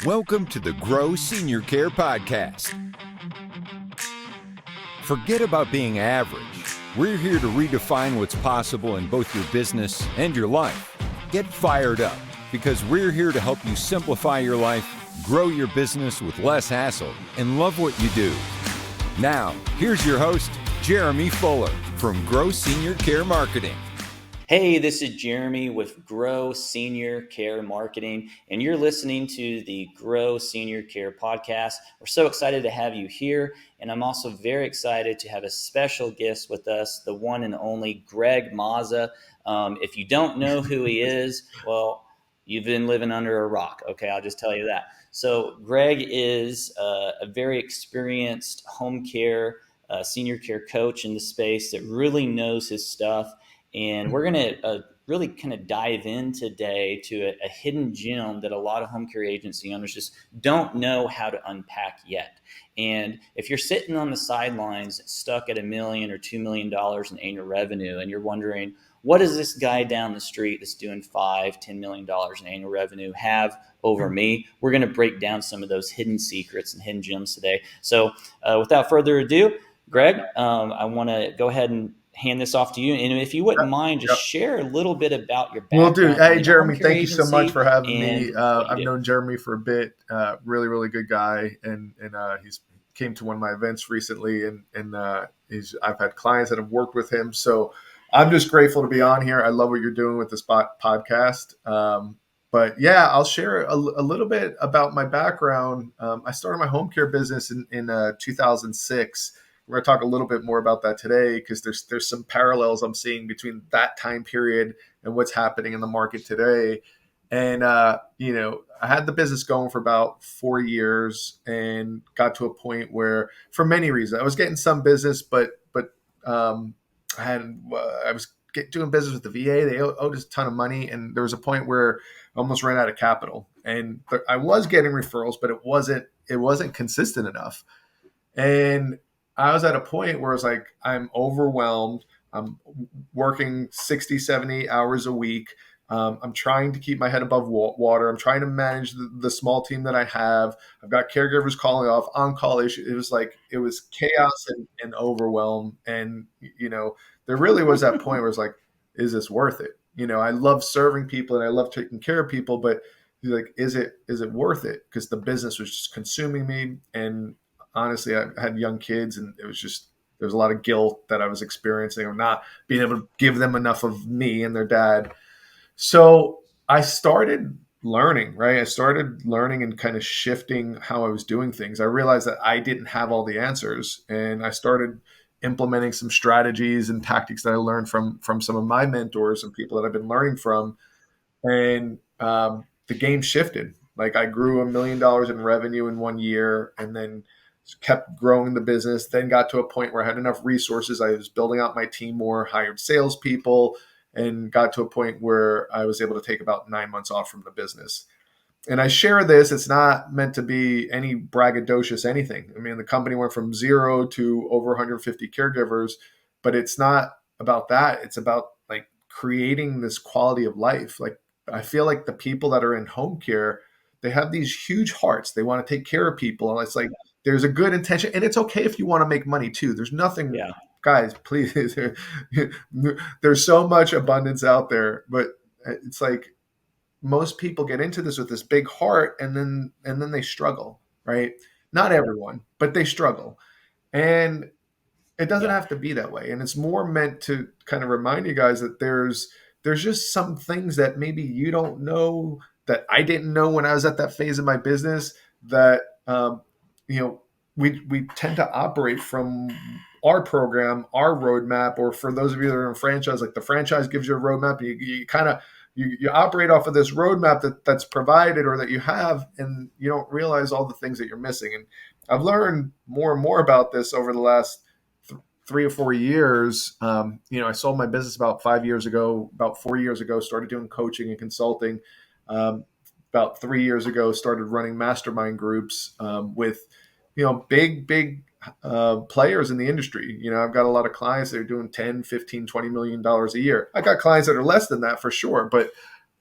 Welcome to the Grow Senior Care Podcast. Forget about being average. We're here to redefine what's possible in both your business and your life. Get fired up because we're here to help you simplify your life, grow your business with less hassle, and love what you do. Now, here's your host, Jeremy Fuller from Grow Senior Care Marketing. Hey, this is Jeremy with Grow Senior Care Marketing, and you're listening to the Grow Senior Care Podcast. We're so excited to have you here, and I'm also very excited to have a special guest with us, the one and only Greg Mazza. If you don't know who he is, well, you've been living under a rock, okay? I'll just tell you that. So Greg is a very experienced home care, senior care coach in the space that really knows his stuff. And we're going to really kind of dive in today to a hidden gem that a lot of home care agency owners just don't know how to unpack yet. And if you're sitting on the sidelines stuck at $1 million or $2 million in annual revenue, and you're wondering, what does this guy down the street that's doing $5-10 million in annual revenue have over me? We're going to break down some of those hidden secrets and hidden gems today. So without further ado, Greg, I want to go ahead and hand this off to you. And if you wouldn't mind, just share a little bit about your background. Will do. Hey, Jeremy, thank you so much for having me. I've known Jeremy for a bit. Really, really good guy. And he's came to one of my events recently. And I've had clients that have worked with him. So I'm just grateful to be on here. I love what you're doing with this podcast. But yeah, I'll share a little bit about my background. I started my home care business in 2006. We're going to talk a little bit more about that today because there's some parallels I'm seeing between that time period and what's happening in the market today. And, I had the business going for about 4 years and got to a point where, for many reasons, I was getting some business, but I was doing business with the VA. They owed us a ton of money. And there was a point where I almost ran out of capital. And I was getting referrals, but it wasn't consistent enough. And I was at a point where I was like, I'm overwhelmed. I'm working 60, 70 hours a week. I'm trying to keep my head above water. I'm trying to manage the small team that I have. I've got caregivers calling off, on-call issues. It was chaos and overwhelm. And, there really was that point where it's like, is this worth it? I love serving people and I love taking care of people, but like, is it worth it? Because the business was just consuming me. And honestly, I had young kids and there was a lot of guilt that I was experiencing of not being able to give them enough of me and their dad. So I started learning, right? I started learning and kind of shifting how I was doing things. I realized that I didn't have all the answers, and I started implementing some strategies and tactics that I learned from some of my mentors and people that I've been learning from. And the game shifted. Like I grew $1 million in revenue in 1 year, and then kept growing the business, then got to a point where I had enough resources. I was building out my team more, hired salespeople, and got to a point where I was able to take about 9 months off from the business. And I share this. It's not meant to be any braggadocious anything. I mean, the company went from 0 to over 150 caregivers, but it's not about that. It's about like creating this quality of life. Like I feel like the people that are in home care, they have these huge hearts. They want to take care of people. And it's like, there's a good intention, and it's okay if you want to make money too. There's nothing, guys, please. There's so much abundance out there, but it's like most people get into this with this big heart, and then they struggle, right? Not everyone, but they struggle, and it doesn't have to be that way. And it's more meant to kind of remind you guys that there's just some things that maybe you don't know that I didn't know when I was at that phase of my business that. We tend to operate from our program, our roadmap, or for those of you that are in franchise, like the franchise gives you a roadmap. You operate off of this roadmap that's provided or that you have, and you don't realize all the things that you're missing. And I've learned more and more about this over the last 3 or 4 years. I sold my business about 5 years ago, about 4 years ago, started doing coaching and consulting. About 3 years ago, started running mastermind groups with, big players in the industry. I've got a lot of clients that are doing 10, 15, $20 million a year. I got clients that are less than that for sure, but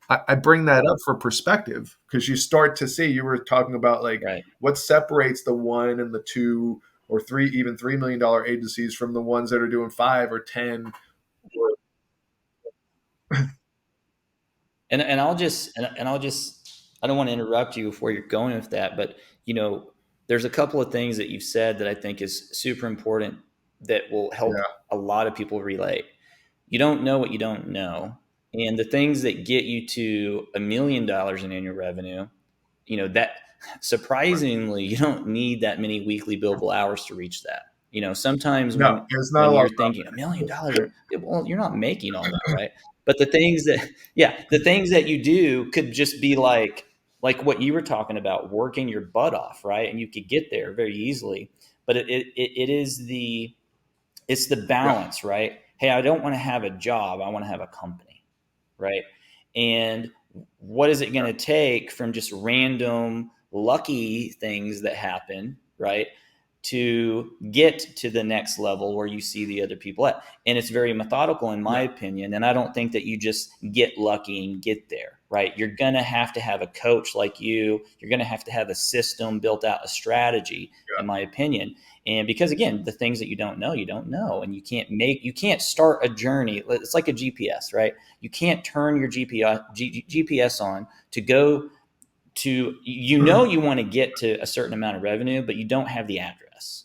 I bring that up for perspective because you start to see, you were talking about like Right. what separates the 1 and the 2 or 3, even $3 million agencies from the ones that are doing 5 or 10. And I'll just I don't want to interrupt you before you're going with that, but there's a couple of things that you've said that I think is super important that will help Yeah, a lot of people relate. You don't know what you don't know, and the things that get you to $1 million in annual revenue, that right. surprisingly you don't need that many weekly billable hours to reach that. Sometimes No, when there's not a when lot you're of thinking $1 million, well, you're not making all that, right? But the things that you do could just be like what you were talking about, working your butt off, right? And you could get there very easily. But it is it's the yeah, balance, right? Hey, I don't want to have a job. I want to have a company, right? And what is it going yeah, to take from just random lucky things that happen, right? To get to the next level where you see the other people at. And it's very methodical, in my yeah, opinion. And I don't think that you just get lucky and get there, right? You're going to have a coach like you. You're going to have a system built out, a strategy, yeah. in my opinion. And because again, the things that you don't know. And you can't start a journey. It's like a GPS, right? You can't turn your GPS on to go to, you want to get to a certain amount of revenue, but you don't have the address,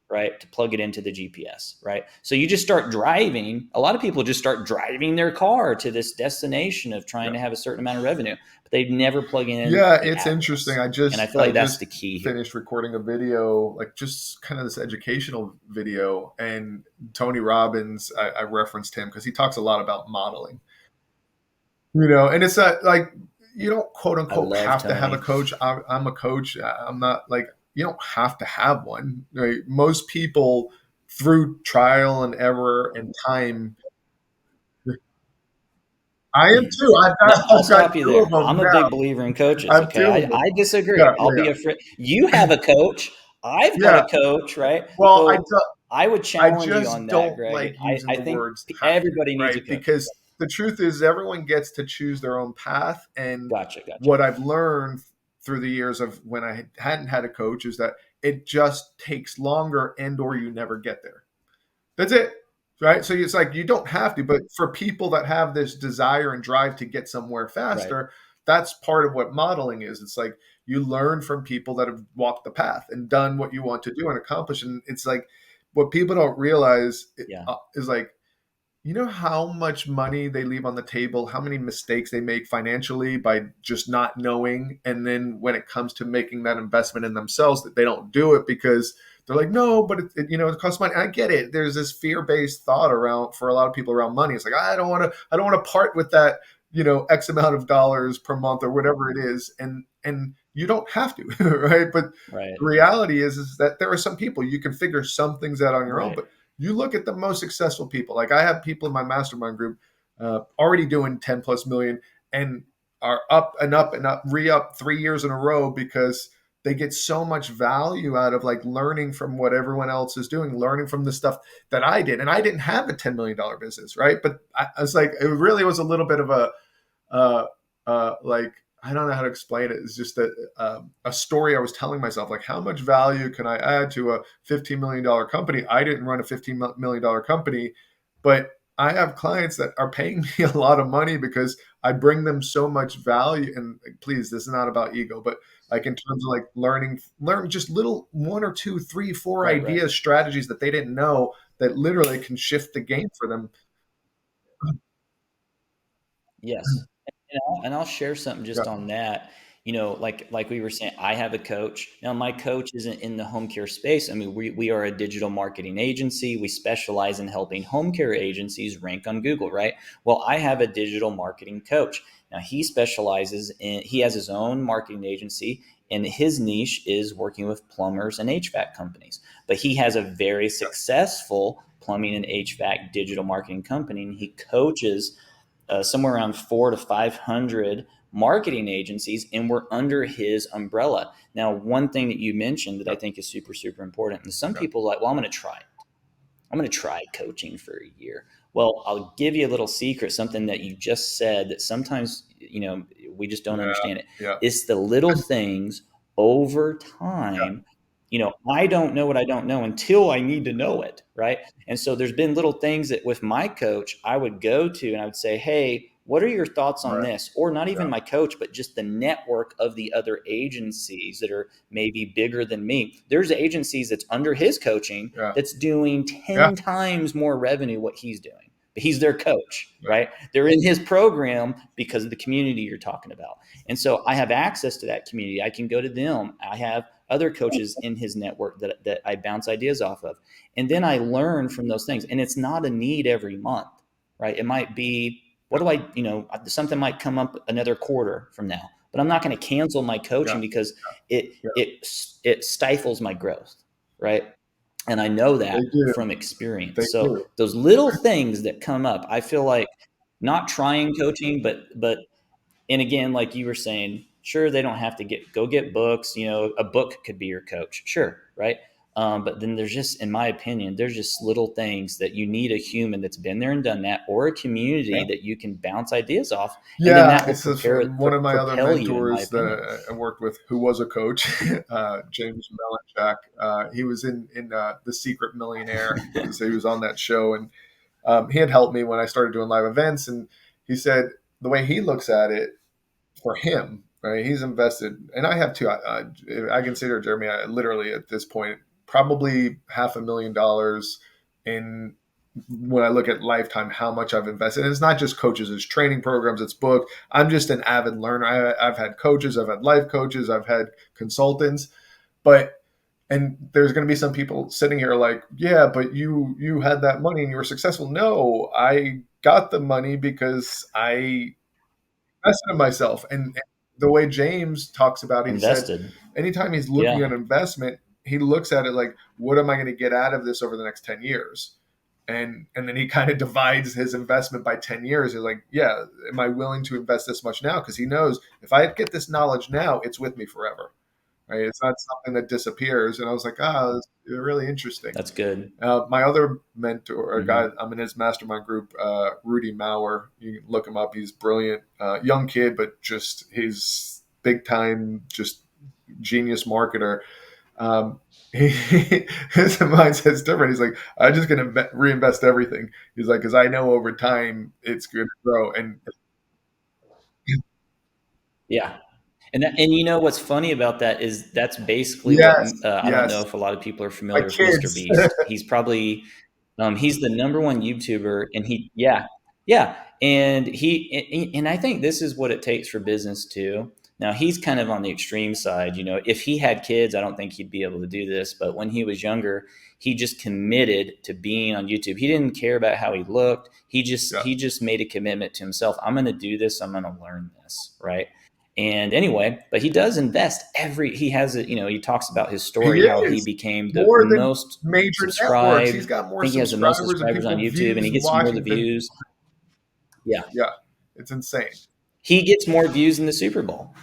right? To plug it into the GPS, right? So you just start driving. A lot of people just start driving their car to this destination of trying Yeah. to have a certain amount of revenue, but they never plug in Yeah, the it's interesting. address. And I feel I like that's the just key here. finished recording a video, like just kind of this educational video, and Tony Robbins, I referenced him because he talks a lot about modeling. And it's not like you don't quote I unquote love have to have a Tony. coach. I'm a coach. I'm not like you don't have to have one. Right? Most people through trial and error and time. I am too. No, I'll I've got stop you two of there. them I'm a now. big believer in I coaches. have Okay, two of them. I disagree. Yeah, I'll yeah, be a friend. You have a coach. I've got yeah. a coach, right? Well, So I would I challenge you on just that, don't Greg. like using I the think words have to, everybody needs a right? coach. Because the truth is, everyone gets to choose their own path. And Gotcha. what I've learned through the years of when I hadn't had a coach is that it just takes longer and/or you never get there. That's it. Right. So it's like you don't have to, but for people that have this desire and drive to get somewhere Right. faster, that's part of what modeling is. It's like you learn from people that have walked the path and done what you want to do and accomplish. And it's like what people don't realize Yeah. is like, you know how much money they leave on the table, how many mistakes they make financially by just not knowing. And then when it comes to making that investment in themselves, that they don't do it because they're like, no, but it costs money. I get it. There's this fear-based thought around for a lot of people around money. It's like, I don't want to part with that, X amount of dollars per month or whatever it is. And you don't have to, right? But Right. the reality is that there are some people you can figure some things out on your own, Right. but you look at the most successful people. Like I have people in my mastermind group already doing 10 plus million and are up and up and up, re-up 3 years in a row because they get so much value out of like learning from what everyone else is doing, learning from the stuff that I did. And I didn't have a $10 million business, right? But I was like, it really was a little bit of uh, like I don't know how to explain it. It's just a story I was telling myself, like how much value can I add to a $15 million company? I didn't run a $15 million company, but I have clients that are paying me a lot of money because I bring them so much value. And please, this is not about ego, but like in terms of like learn just little one or two, three, four Right. ideas, strategies that they didn't know that literally can shift the game for them. Yes. And I'll share something Yeah, just on that. Like we were saying, I have a coach. Now, my coach isn't in the home care space. I mean, we are a digital marketing agency. We specialize in helping home care agencies rank on Google, right? Well, I have a digital marketing coach. Now, he has his own marketing agency, and his niche is working with plumbers and HVAC companies. But he has a very successful plumbing and HVAC digital marketing company, and he coaches somewhere around 400 to 500 marketing agencies, and we're under his umbrella. Now, one thing that you mentioned that I yeah, think is super, super important, and some yeah, people are like, well, I'm going to try coaching for a year. Well, I'll give you a little secret, something that you just said that sometimes, we just don't Yeah. understand it. Yeah. It's the little things over time. I don't know what I don't know until I need to know it, right? And so there's been little things that with my coach, I would go to and I would say, hey, what are your thoughts on Right. this? Or not even Yeah. my coach, but just the network of the other agencies that are maybe bigger than me. There's agencies that's under his coaching Yeah. that's doing 10 Yeah. times more revenue what he's doing. But he's their coach, Yeah. right? They're in his program because of the community you're talking about. And so I have access to that community. I can go to them. I have other coaches in his network that I bounce ideas off of. And then I learn from those things. And it's not a need every month, right? It might be, what do I, something might come up another quarter from now, but I'm not going to cancel my coaching Yeah. because it Yeah. it stifles my growth, right? And I know They that do. from They experience. So do. those little things that come up, I feel like not trying coaching, but and again, like you were saying, sure, they don't have to go get books. A book could be your coach, sure, right? But then there's just, in my opinion, there's just little things that you need a human that's been there and done that, or a community Yeah. that you can bounce ideas off, and then Yeah, that will it's just one of my other propel you, in my mentors opinion. that I worked with, who was a coach, James Melanchak. He was in The Secret Millionaire, so he was on that show, and he had helped me when I started doing live events. And he said the way he looks at it, for him, right? He's invested, and I have too. I consider Jeremy, literally at this point, probably $500,000 in, when I look at lifetime, how much I've invested. And it's not just coaches, it's training programs, it's book. I'm just an avid learner. I've had coaches, I've had life coaches, I've had consultants, but and there's going to be some people sitting here like, yeah, but you had that money and you were successful. No, I got the money because I invested in myself. And the way James talks about it, he said, Invested. anytime he's looking Yeah. at investment, he looks at it like, what am I going to get out of this over the next 10 years? And then he kind of divides his investment by 10 years. He's like, yeah, am I willing to invest this much now? Because he knows if I get this knowledge now, it's with me forever. Right? It's not something that disappears. And I was like, that's really interesting. That's good. My other mentor, or Mm-hmm. guy, I'm in his mastermind group, Rudy Maurer. You can look him up. He's brilliant, young kid, but just he's big time, just genius marketer. He, his mindset's different. He's like, I'm just going to reinvest everything. He's like, because I know over time it's going to grow. And Yeah. And what's funny about that is that's basically what, yes, I don't know yes, if a lot of people are my familiar with Mr. kids. Beast. He's probably he's the number one YouTuber, and yeah, and and I think this is what it takes for business too. Now he's kind of on the extreme side. If he had kids, I don't think he'd be able to do this. But when he was younger, he just committed to being on YouTube. He didn't care about how he looked. He just Yeah, he just made a commitment to himself. I'm going to do this. I'm going to learn this, right? And anyway, but he does invest he has it, he talks about his he story, how he is became the more than most major networks. subscribed. He's got I more think he has the most subscribers and subscribers on people YouTube, and he views gets more of the watching than, views. Yeah. yeah, it's insane. He gets more views in the Super Bowl.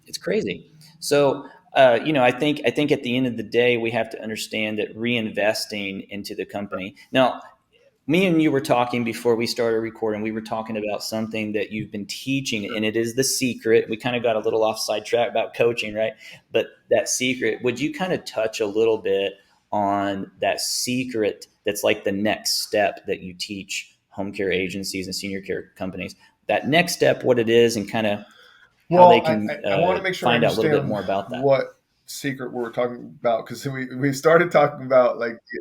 It's crazy. So, I think at the end of the day, we have to understand that reinvesting into the company. Now, me and you were talking before we started recording. We were talking about something that you've been teaching, and it is the secret. We kind of got a little off sidetrack about coaching, right? But that secret, would you kind of touch a little bit on that secret that's like the next step that you teach home care agencies and senior care companies? That next step, what it is, and kind of how they Well, I, can I want to make sure I find out a little bit understand more about that. what secret we're talking about, because we started talking about like, yeah,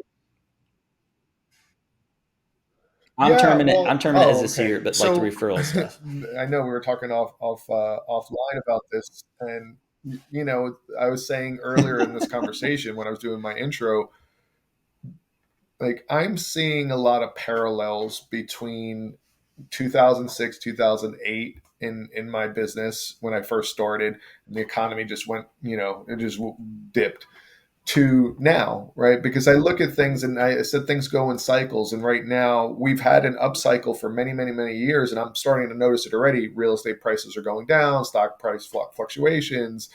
I'm well, terming it as oh, a okay. secret, but like the So referral stuff. I know we were talking offline about this, and I was saying earlier in this conversation when I was doing my intro, like I'm seeing a lot of parallels between 2006, 2008 in my business when I first started, and the economy just went, it just dipped, to now, right? Because I look at things and I said things go in cycles. And right now we've had an upcycle for many, many, many years. And I'm starting to notice it already. Real estate prices are going down, stock price fluctuations.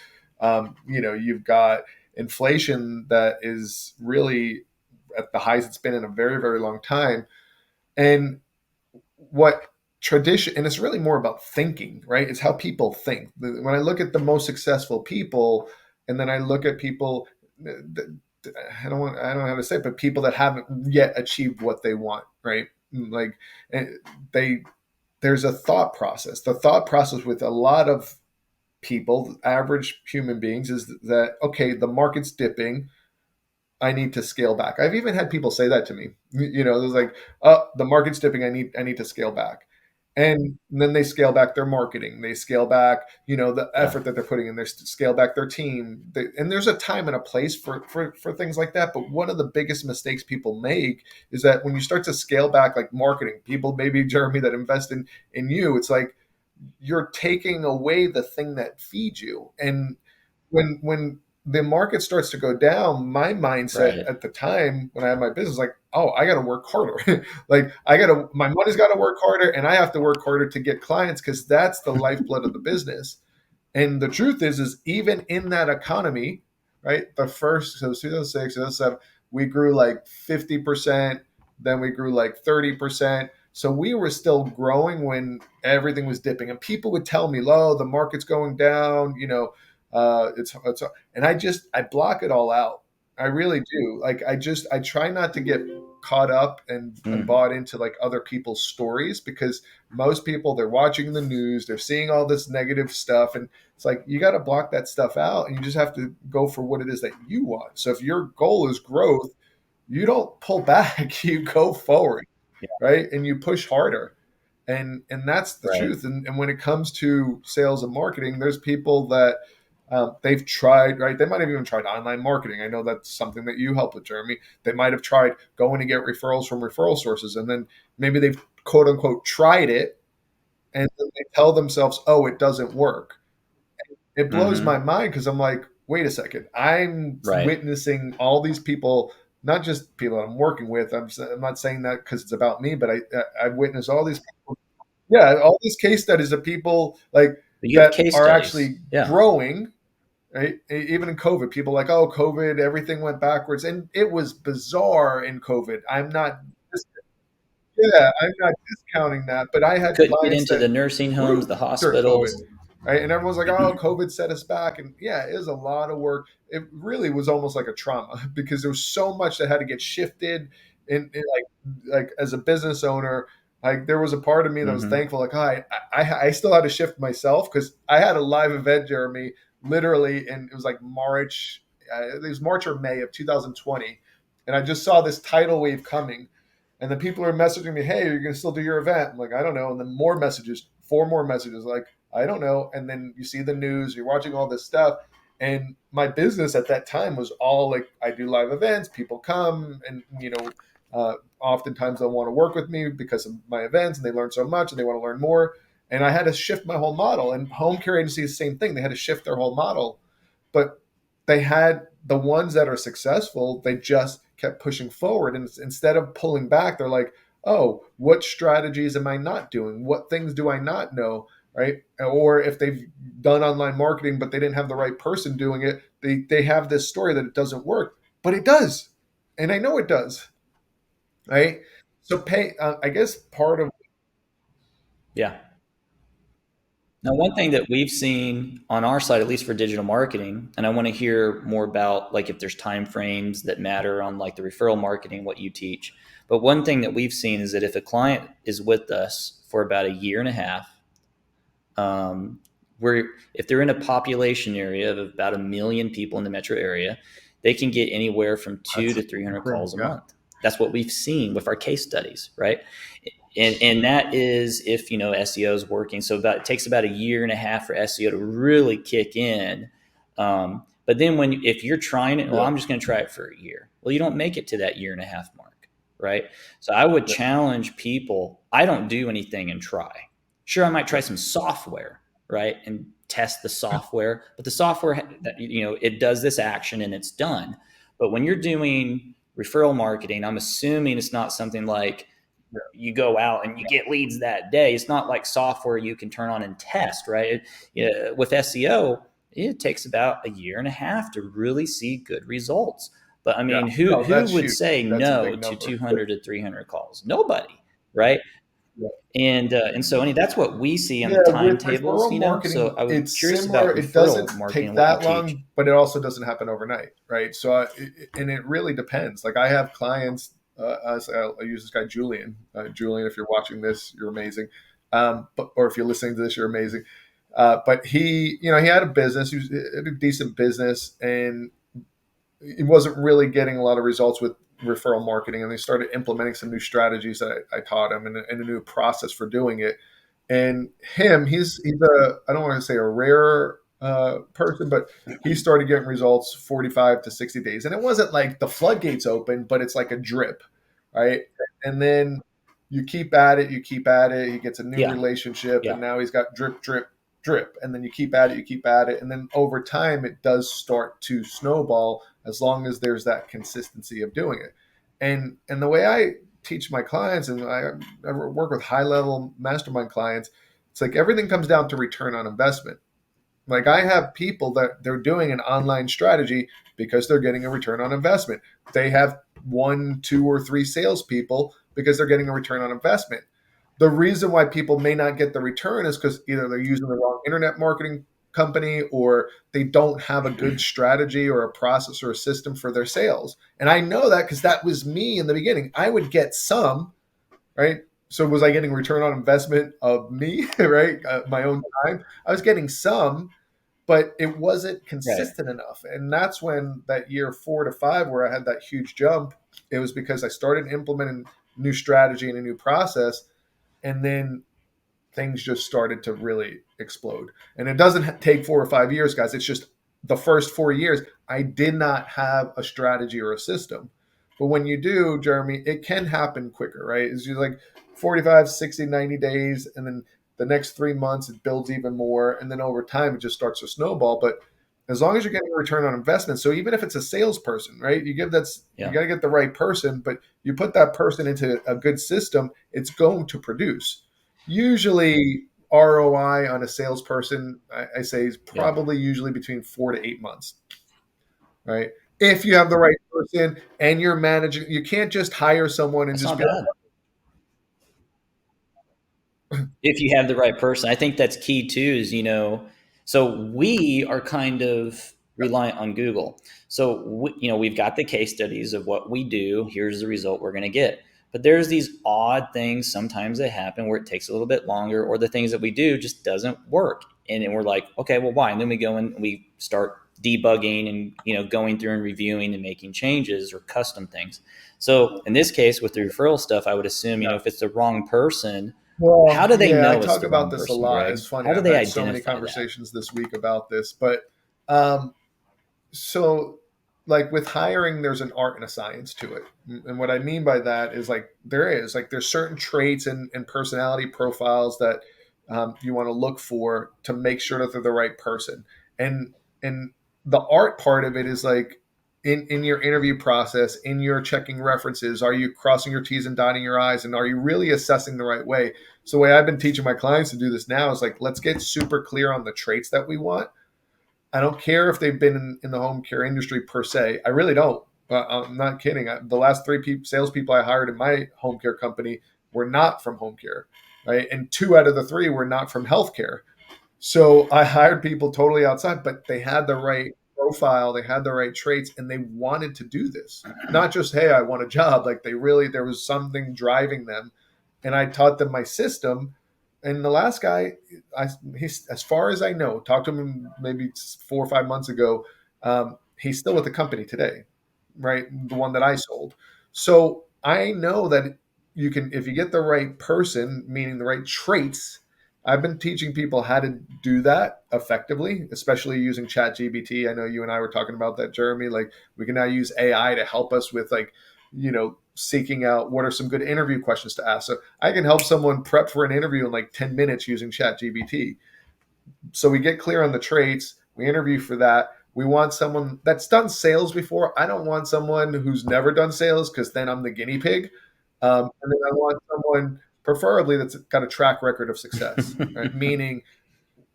You've got inflation that is really at the highs it's been in a very, very long time. And what tradition, and it's really more about thinking, right? It's how people think. When I look at the most successful people, and then I look at people, I don't know how to say it, but people that haven't yet achieved what they want, right? Like they, there's a thought process. The thought process with a lot of people, average human beings, is that okay, the market's dipping, I need to scale back. I've even had people say that to me. You know, it's like, oh, the market's dipping. I need to scale back. And then they scale back their marketing. They scale back, you know, the Yeah. effort that they're putting in. They scale back their team. And there's a time and a place for things like that. But one of the biggest mistakes people make is that when you start to scale back, like marketing, people, maybe Jeremy, that invest in you, it's like you're taking away the thing that feeds you. And when the market starts to go down, my mindset Right. at the time when I had my business, like, oh, I got to work harder. Like I got to, my money's got to work harder, and I have to work harder to get clients because that's the lifeblood of the business. And the truth is even in that economy, right? The first, so 2006, 2007, we grew like 50%, then we grew like 30%. So we were still growing when everything was dipping. And people would tell me, "Oh, the market's going down, you know, it's," and I block it all out. I really do. Like I try not to get caught up and Mm. bought into like other people's stories, because most people, they're watching the news, they're seeing all this negative stuff, and it's like you got to block that stuff out, and you just have to go for what it is that you want. So if your goal is growth, you don't pull back, you go forward, Yeah. right? And you push harder. And that's the Right. truth. And when it comes to sales and marketing, there's people that they've tried, right? They might have even tried online marketing. I know that's something that you help with, Jeremy. They might have tried going to get referrals from referral sources, and then maybe they've quote unquote tried it, and then they tell themselves, "Oh, it doesn't work." It blows my Mm-hmm. mind because I'm like, wait a second, I'm Right. witnessing all these people, not just people I'm working with. I'm not saying that because it's about me, but I've witnessed all these people, yeah, all these case studies of people like But you have that case are studies. actually Yeah. growing. Right? Even in COVID, people like, oh, COVID, everything went backwards, and it was bizarre in COVID. Yeah, I'm not discounting that, but I had Couldn't get clients into the that, nursing homes, woo, the during COVID, hospitals. right? And everyone's like, oh, COVID set us back. And yeah, it was a lot of work. It really was almost like a trauma because there was so much that had to get shifted. And like as a business owner, like there was a part of me that was Mm-hmm. thankful, like, oh, I still had to shift myself because I had a live event, Jeremy, literally, and it was like March, it was March or May of 2020. And I just saw this tidal wave coming, and then people are messaging me, hey, you're going to still do your event? I'm like, I don't know. And then more messages, four more messages, like, I don't know. And then you see the news, you're watching all this stuff. And my business at that time was all like, I do live events, people come, and, you know, oftentimes they'll want to work with me because of my events, and they learn so much and they want to learn more. And I had to shift my whole model. And home care agency is the same thing. They had to shift their whole model. But they had the ones that are successful, they just kept pushing forward. And instead of pulling back, they're like, oh, what strategies am I not doing? What things do I not know? Right. Or if they've done online marketing, but they didn't have the right person doing it, they have this story that it doesn't work, but it does. And I know it does. Right. So I guess part of, Yeah. Now, one thing that we've seen on our side, at least for digital marketing, and I want to hear more about like if there's time frames that matter on like the referral marketing, what you teach. But one thing that we've seen is that if a client is with us for about a year and a half, where if they're in a population area of about 1 million people in the metro area, they can get anywhere from two that's to 300 incredible. calls a Yeah. month. That's what we've seen with our case studies, right? And that is if you know SEO is working. So it takes about a year and a half for SEO to really kick in. But then if you're trying it, well, Yeah. I'm just going to try it for a year. Well, you don't make it to that year and a half mark, right? So I would Yeah. challenge people. I don't do anything and try. Sure, I might try Yeah. some software, right, and test the software. But the software, you know, it does this action and it's done. But when you're doing referral marketing, I'm assuming it's not something like Yeah. you go out and you get leads that day. It's not like software you can turn on and test, right? With SEO, it takes about a year and a half to really see good results. But I Yeah. mean, No, who that's would huge. say That's a no big to number. 200 to 300 calls? Nobody. right? Yeah. And so that's what we see on the Yeah, with timetables, referral you know. So marketing, I was it's curious similar. about It referral doesn't marketing take and what you that teach. long, but it also doesn't happen overnight, right? So, and it really depends. Like I have clients. I use this guy Julian. Julian, if you're watching this, you're amazing. Or if you're listening to this, you're amazing. But he had a business. He had a decent business, and he wasn't really getting a lot of results with referral marketing. And they started implementing some new strategies that I taught him and a new process for doing it. And he's a, I don't want to say a rare person, but he started getting results 45 to 60 days. And it wasn't like the floodgates open, but it's like a drip, right? And then you keep at it, you keep at it. He gets a new Yeah, relationship, yeah, and now he's got drip, drip, drip. And then you keep at it, you keep at it. And then over time, it does start to snowball as long as there's that consistency of doing it. And the way I teach my clients, and I work with high level mastermind clients, it's like everything comes down to return on investment. Like I have people that they're doing an online strategy because they're getting a return on investment. They have one, two, or three salespeople because they're getting a return on investment. The reason why people may not get the return is because either they're using the wrong internet marketing company or they don't have a good strategy or a process or a system for their sales. And I know that because that was me in the beginning. I would get some, right? So was I getting return on investment of me, right? My own time. I was getting some, but it wasn't right. consistent enough. And that's when that year 4 to 5, where I had that huge jump, it was because I started implementing new strategy and a new process. And then things just started to really explode. And it doesn't take 4 or 5 years, guys. It's just the first 4 years, I did not have a strategy or a system. But when you do, Jeremy, it can happen quicker, right? It's just like 45, 60, 90 days. And then the next 3 months, it builds even more. And then over time, it just starts to snowball. But as long as you're getting a return on investment, so even if it's a salesperson, right? You Yeah, got to get the right person, but you put that person into a good system, it's going to produce. Usually, ROI on a salesperson, I say, is yeah. probably usually between 4 to 8 months, right? If you have the right person and you're managing, you can't just hire someone and That's just not be bad. If you have the right person. I think that's key too, is, so we are kind of reliant on Google. So, we've got the case studies of what we do. Here's the result we're going to get. But there's these odd things sometimes that happen where it takes a little bit longer, or the things that we do just doesn't work. And we're like, okay, well, why? And then we go and we start debugging and, going through and reviewing and making changes or custom things. So in this case, with the referral stuff, I would assume, yeah. if it's the wrong person, how Well, do they yeah, I know it's talk the about wrong this a person, lot. Greg? It's funny. How do I've they had so many identify that? conversations this week about this, but um, so like with hiring, there's an art and a science to it. And what I mean by that is like there's certain traits and personality profiles that you want to look for to make sure that they're the right person. And the art part of it is like in your interview process, in your checking references, are you crossing your T's and dotting your I's, and are you really assessing the right way? So the way I've been teaching my clients to do this now is like, let's get super clear on the traits that we want. I don't care if they've been in the home care industry per se. I really don't. I'm not kidding. The last three salespeople I hired in my home care company were not from home care, right? And 2 out of the 3 were not from healthcare. So I hired people totally outside, but they had the right profile, they had the right traits, and they wanted to do this. Not just, hey, I want a job. Like there was something driving them. And I taught them my system. And the last guy, he's, as far as I know, talked to him maybe 4 or 5 months ago. He's still with the company today, right? The one that I sold. So I know that you can, if you get the right person, meaning the right traits. I've been teaching people how to do that effectively, especially using ChatGPT. I know you and I were talking about that, Jeremy. Like we can now use AI to help us with seeking out what are some good interview questions to ask. So I can help someone prep for an interview in like 10 minutes using ChatGPT. So we get clear on the traits. We interview for that. We want someone that's done sales before. I don't want someone who's never done sales because then I'm the guinea pig. And then I want someone preferably that's got a track record of success, right? Meaning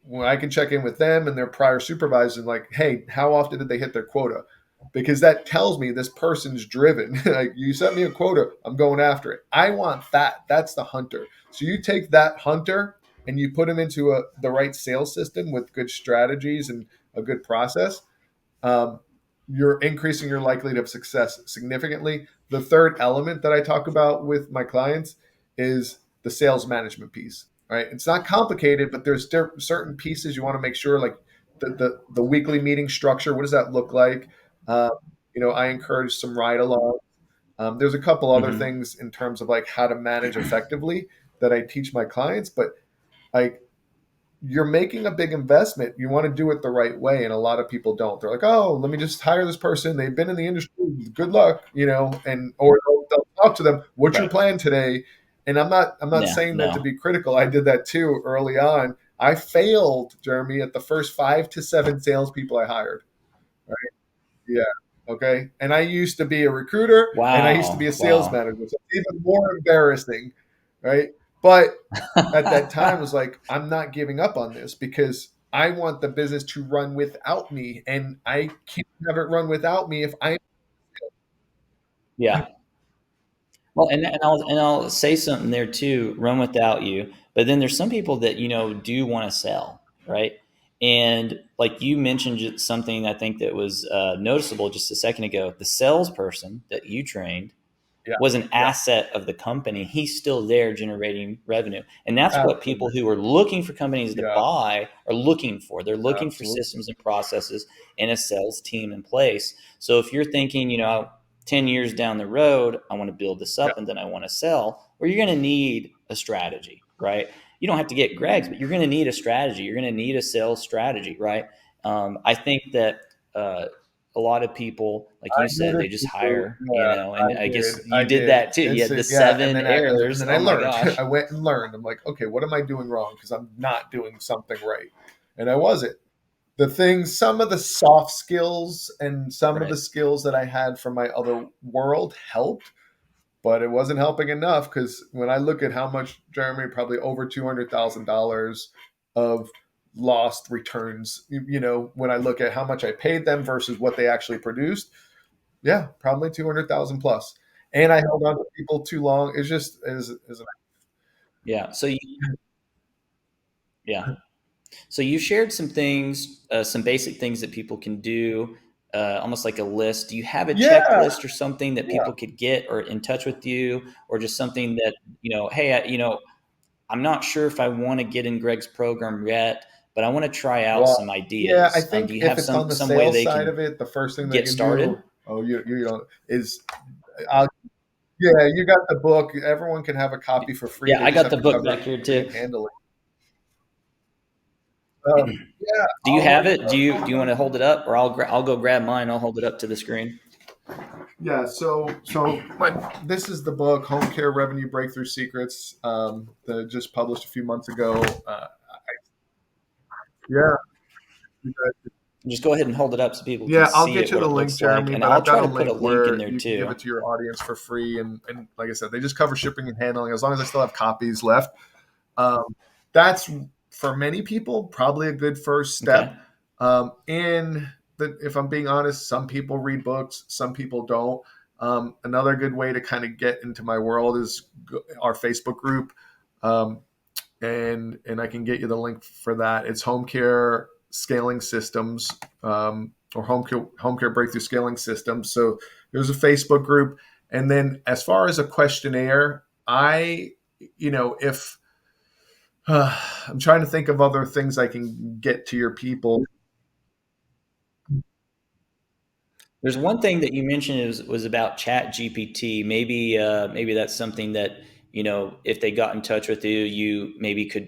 when I can check in with them and their prior supervisors and like, hey, how often did they hit their quota? because that tells me this person's driven. Like, you set me a quota, I'm going after it. I want that. That's the hunter. So you take that hunter and you put him into the right sales system with good strategies and a good process. Um, you're increasing your likelihood of success significantly. The third element that I talk about with my clients is the sales management piece. Right? It's not complicated, but there's certain pieces you want to make sure, like the weekly meeting structure. What does that look like? Uh, I encourage some ride along. There's a couple other Mm-hmm. things in terms of like how to manage effectively that I teach my clients, but like, you're making a big investment. You want to do it the right way, and a lot of people don't. They're like, "Oh, let me just hire this person. They've been in the industry. Good luck," and or they'll talk to them. What's your Right. plan today? And I'm not Yeah. saying that to No. be critical. I did that too early on. I failed, Jeremy, at the first 5 to 7 salespeople I hired. Right? Yeah. Okay. And I used to be a recruiter and I used to be a Wow. sales Wow. manager. So it's even more embarrassing. Right. But at that time, I was like, I'm not giving up on this because I want the business to run without me. And I can't have it run without me if I. Yeah. Well, and I'll say something there too. Run without you, but then there's some people that do want to sell, right? And like you mentioned something I think that was noticeable just a second ago. The salesperson that you trained Yeah. was an Yeah. asset of the company. He's still there generating revenue. And that's what people Absolutely. who are looking for companies to Yeah. buy are looking for. They're looking for Absolutely. systems and processes and a sales team in place. So if you're thinking, 10 years down the road, I want to build this Yeah. up and then I want to sell, or you're going to need a strategy, right? You don't have to get Greg's, but you're going to need a strategy. You're going to need a sales strategy, right? I think that a lot of people, like I you did said, it they just too. hire, Yeah, and I I did. guess I you did did. that too. You It's had the yeah, and 7 and errors. then I Oh my learned. gosh. I went and learned. I'm like, okay, what am I doing wrong? Because I'm not doing something right, and I wasn't. Some of the soft skills and some of the Right. skills that I had from my other world helped, but it wasn't helping enough because when I look at how much, Jeremy, probably over $200,000 of lost returns, when I look at how much I paid them versus what they actually produced, yeah, probably 200,000 plus. And I held on to people too long. It's just is Yeah. Yeah. So you shared some things, some basic things that people can do, almost like a list. Do you have a yeah, checklist or something that yeah. people could get or in touch with you, or just something that, hey, I'm not sure if I want to get in Greg's program yet, but I want to try out Well, some yeah, I ideas. Do think you if have it's on the some way sales they side can of it, the first thing they get can do, started? oh, you don't, is, I'll, yeah, you got the book. Everyone can have a copy for free. Yeah, They I just got have the to book back cover here read too. handling. Yeah, Do you I'll have hold it? it up. Do you want to hold it up, or I'll go grab mine. I'll hold it up to the screen. Yeah, this is the book, Home Care Revenue Breakthrough Secrets, that just published a few months ago. Yeah, Just go ahead and hold it up so people can yeah, I'll see get it, you what the it link, looks like, Jeremy. and But I'll I've got try a to put a link link in where there you can give too. it to your audience for free, and like I said, they just cover shipping and handling. As long as I still have copies left, that's for many people probably a good first Okay. step. And if I'm being honest, some people read books, some people don't. Another good way to kind of get into my world is our Facebook group. Um, and I can get you the link for that. It's Home Care Scaling Systems, or Home Care Breakthrough Scaling Systems. So there's a Facebook group, and then as far as a questionnaire, if I'm trying to think of other things I can get to your people. There's one thing that you mentioned was about Chat GPT. Maybe that's something that if they got in touch with you, you maybe could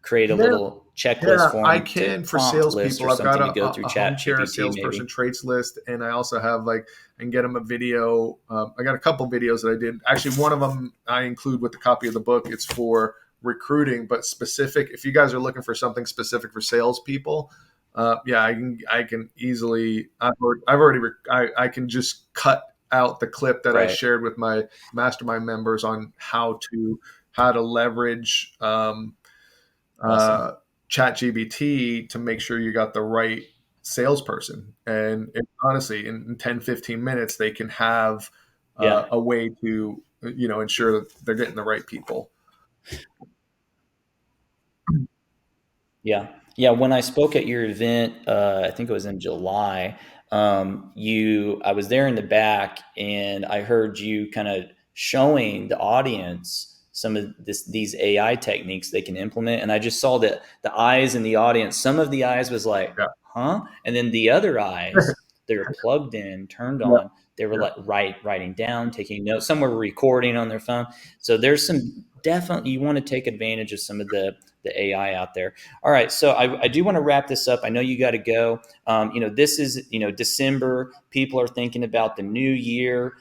create a Yeah, little checklist yeah, for I them to can for prompt list or salespeople. I've got something a, to go a through a Chat home care GPT. salesperson Maybe. traits list, and I also have like I can get them a video. I got a couple videos that I did. Actually, one of them I include with the copy of the book. It's for recruiting, but specific. If you guys are looking for something specific for salespeople, yeah, I can easily. I've already I can just cut out the clip that I Right. shared with my mastermind members on how to leverage. Awesome. Uh, chat GBT to make sure you got the right salesperson. And honestly, in 10, 15 minutes, they can have Yeah. a way to, ensure that they're getting the right people. Yeah. Yeah. When I spoke at your event, I think it was in July, I was there in the back and I heard you kind of showing the audience some of these AI techniques they can implement. And I just saw that the eyes in the audience, some of the eyes was like, Yeah. huh? And then the other eyes, they were plugged in, turned Yeah. on. They were Yeah. like writing down, taking notes. Some were recording on their phone. So there's some definitely, you want to take advantage of some of the AI out there. All right, so I do want to wrap this up. I know you got to go. This is December. People are thinking about the new year.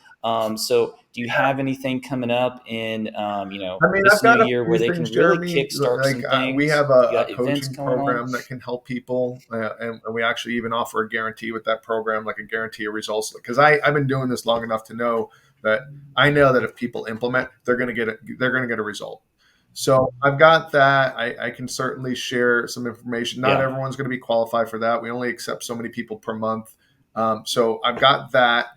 So do you have anything coming up in I mean, I've this new got a year few where they things, can really Jeremy. kickstart Like some we things? have You a got events coaching going on. program that can help people, and we actually even offer a guarantee with that program, like a guarantee of results. Because I've been doing this long enough to know that if people implement, they're going to get a result. So I've got that. I can certainly share some information. Not Yeah. everyone's going to be qualified for that. We only accept so many people per month. So I've got that.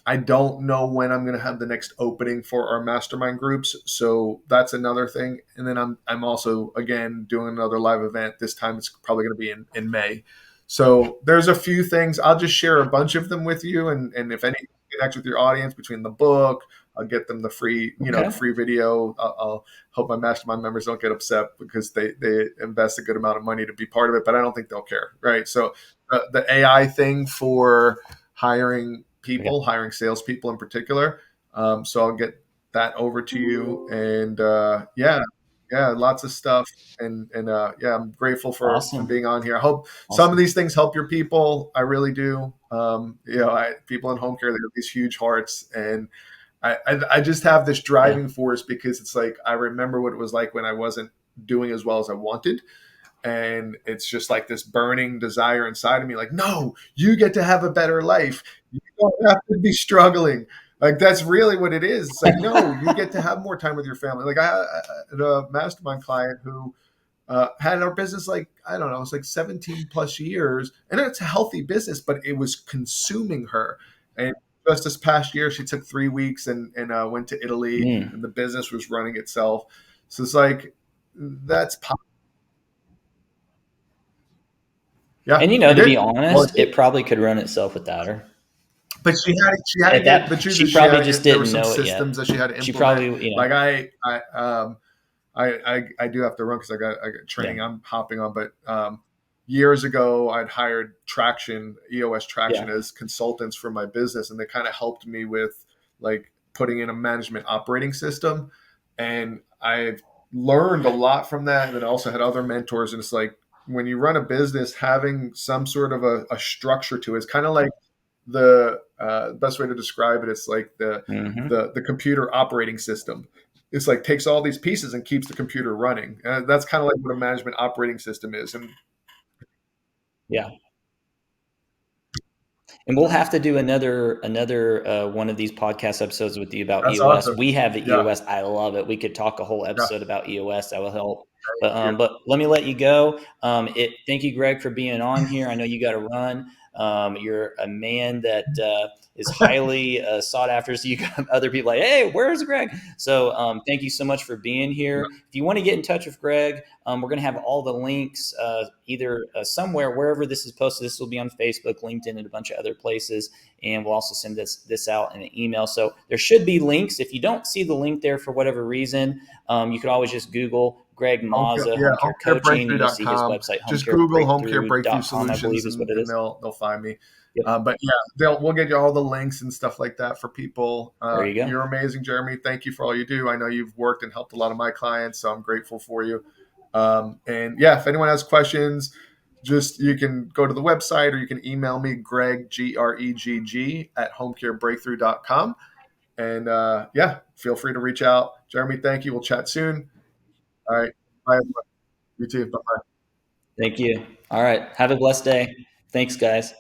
I don't know when I'm going to have the next opening for our mastermind groups, so that's another thing. And then I'm also again doing another live event. This time it's probably going to be in May. So there's a few things. I'll just share a bunch of them with you, and if any connect with your audience between the book, I'll get them the free Okay. the free video. I'll hope my mastermind members don't get upset because they invest a good amount of money to be part of it, but I don't think they'll care, right? So the AI thing for hiring Okay. people, hiring salespeople in particular. So I'll get that over to you. And yeah, lots of stuff. And yeah, I'm grateful for Awesome. being on here. I hope some of Awesome. these things help your people. I really do. People in home care, they have these huge hearts, and I just have this Yeah. driving force because it's like I remember what it was like when I wasn't doing as well as I wanted, and it's just like this burning desire inside of me, like, no, you get to have a better life, you don't have to be struggling. Like, that's really what it is. It's like, no, you get to have more time with your family. Like, I had a mastermind client who had our business, like, I don't know, it's like 17 plus years, and it's a healthy business, but it was consuming her. And just this past year she took 3 weeks and went to Italy, Mm. and the business was running itself. So it's like, that's yeah, And I to be did. Well, honest, it probably could run itself without her. but she had to At get, the that, truth she is she had probably to just get, there were didn't some know it systems yet. that she had to She implement. probably, Like I do have to run because I got yeah, training I'm hopping on. But years ago, I'd hired Traction, EOS Traction, yeah, as consultants for my business, and they kind of helped me with like putting in a management operating system. And I've learned a lot from that, and then also had other mentors. And it's like, when you run a business, having some sort of a structure to it, it's kind of like the best way to describe it. It's like hmm, the computer operating system. It's like takes all these pieces and keeps the computer running. And that's kind of like what a management operating system is. And yeah. And we'll have to do another one of these podcast episodes with you about that's EOS. awesome. We have the Yeah, EOS. I love it. We could talk a whole yeah. episode about EOS. That will help. Thank you. But let me let you go. Thank you, Greg, for being on here. I know you got to run. You're a man that is highly sought after. So you got other people like, hey, where's Greg? So thank you so much for being here. If you want to get in touch with Greg, we're going to have all the links either somewhere, wherever this is posted. This will be on Facebook, LinkedIn, and a bunch of other places. And we'll also send this out in an email. So there should be links. If you don't see the link there for whatever reason, you could always just Google Greg Mazza, Yeah, home care coaching, and you'll see his homecarebreakthrough.com. website, Just Google Home Care Breakthrough homecarebreakthrough.com, I believe Solutions, is what it and is. they'll find me. Yep. But yeah, we'll get you all the links and stuff like that for people. There you go. You're amazing, Jeremy. Thank you for all you do. I know you've worked and helped a lot of my clients, so I'm grateful for you. And yeah, if anyone has questions, just you can go to the website or you can email me, Greg, GREGG, at homecarebreakthrough.com. And yeah, feel free to reach out. Jeremy, thank you. We'll chat soon. All right. Bye. You too. Bye. Thank you. All right. Have a blessed day. Thanks, guys.